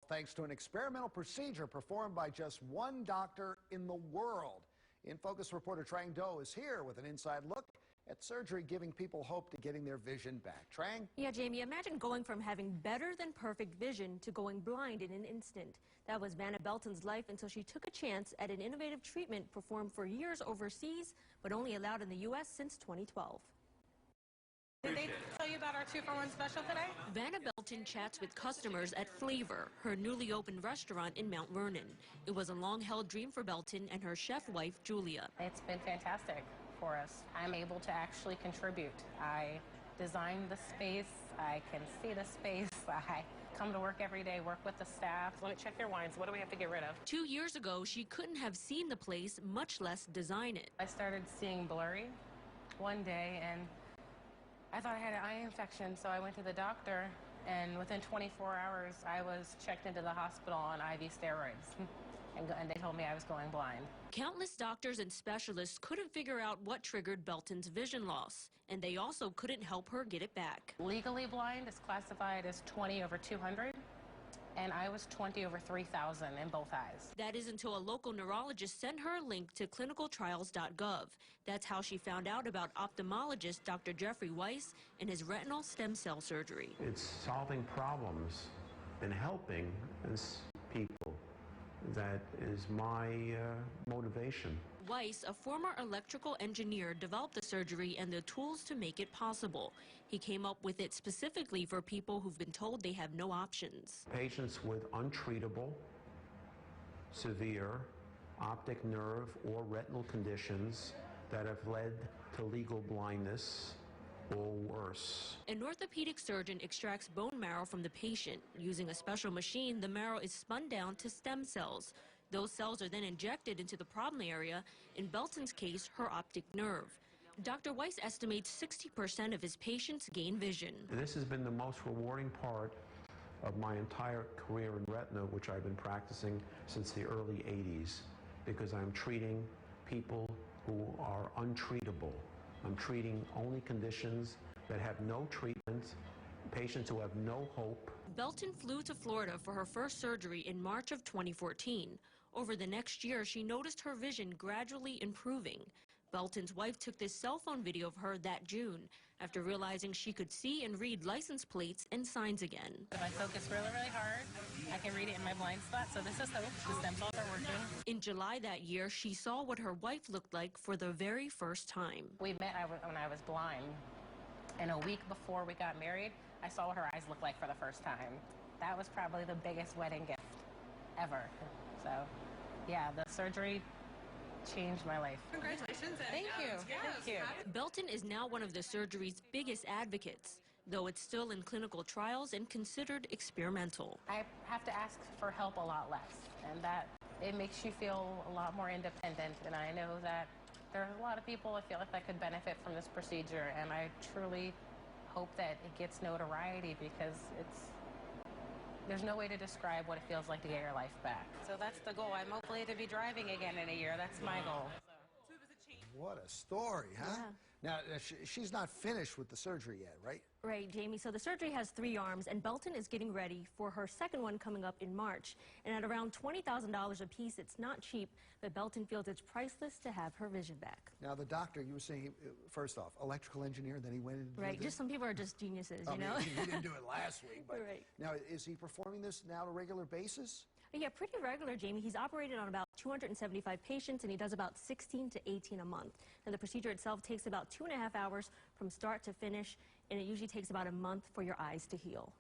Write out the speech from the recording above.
thanks to an experimental procedure performed by just one doctor in the world. In Focus reporter Trang Do is here with an inside look at surgery giving people hope to getting their vision back. Trang? Yeah, Jamie, imagine going from having better than perfect vision to going blind in an instant. That was Vanna Belton's life until she took a chance at an innovative treatment performed for years overseas, but only allowed in the U.S. since 2012. Did they tell you about our 2-for-1 special today? Vanna Belton chats with customers at Flavor, her newly opened restaurant in Mount Vernon. It was a long-held dream for Belton and her chef wife, Julia. It's been fantastic for us. I'm able to actually contribute. I designed the space. I can see the space. I come to work every day, work with the staff. Let me check your wines. What do we have to get rid of? 2 years ago, she couldn't have seen the place, much less design it. I started seeing blurry one day, and I thought I had an eye infection, so I went to the doctor, and within 24 hours, I was checked into the hospital on IV steroids, and they told me I was going blind. Countless doctors and specialists couldn't figure out what triggered Belton's vision loss, and they also couldn't help her get it back. Legally blind is classified as 20/200, and I was 20/3000 in both eyes. That is until a local neurologist sent her a link to clinicaltrials.gov. That's how she found out about ophthalmologist Dr. Jeffrey Weiss and his retinal stem cell surgery. It's solving problems and helping people. That is my motivation. Weiss, a former electrical engineer, developed the surgery and the tools to make it possible. He came up with it specifically for people who've been told they have no options. Patients with untreatable, severe optic nerve or retinal conditions that have led to legal blindness or worse. An orthopedic surgeon extracts bone marrow from the patient. Using a special machine, the marrow is spun down to stem cells. Those cells are then injected into the problem area, in Belton's case, her optic nerve. Dr. Weiss estimates 60% of his patients gain vision. This has been the most rewarding part of my entire career in retina, which I've been practicing since the early 80s, because I'm treating people who are untreatable. I'm treating only conditions that have no treatment, patients who have no hope. Belton flew to Florida for her first surgery in March of 2014. Over the next year, she noticed her vision gradually improving. Belton's wife took this cell phone video of her that June after realizing she could see and read license plates and signs again. If I focus really, really hard, I can read it in my blind spot, so this is hope. The stem cells are working. In July that year, she saw what her wife looked like for the very first time. We met when I was blind, and a week before we got married, I saw what her eyes looked like for the first time. That was probably the biggest wedding gift ever. So, yeah, the surgery changed my life. Congratulations. Thank you. Thank you. Belton is now one of the surgery's biggest advocates, though it's still in clinical trials and considered experimental. I have to ask for help a lot less, and that it makes you feel a lot more independent. And I know that there are a lot of people I feel like that could benefit from this procedure, and I truly hope that it gets notoriety, because there's no way to describe what it feels like to get your life back. So that's the goal. I'm hopefully to be driving again in a year. That's my goal. What a story, huh? Yeah. Now, she's not finished with the surgery yet, right? Right, Jamie. So the surgery has 3 arms, and Belton is getting ready for her second one coming up in March. And at around $20,000 a piece, it's not cheap, but Belton feels it's priceless to have her vision back. Now, the doctor, you were saying, first off, electrical engineer, then he went into Right, just some people are just geniuses, I you know? mean, he didn't do it last week, but Right. Now, is he performing this now on a regular basis? Yeah, pretty regular, Jamie. He's operated on about 275 patients, and he does about 16 to 18 a month. And the procedure itself takes about 2.5 hours from start to finish, and it usually takes about a month for your eyes to heal.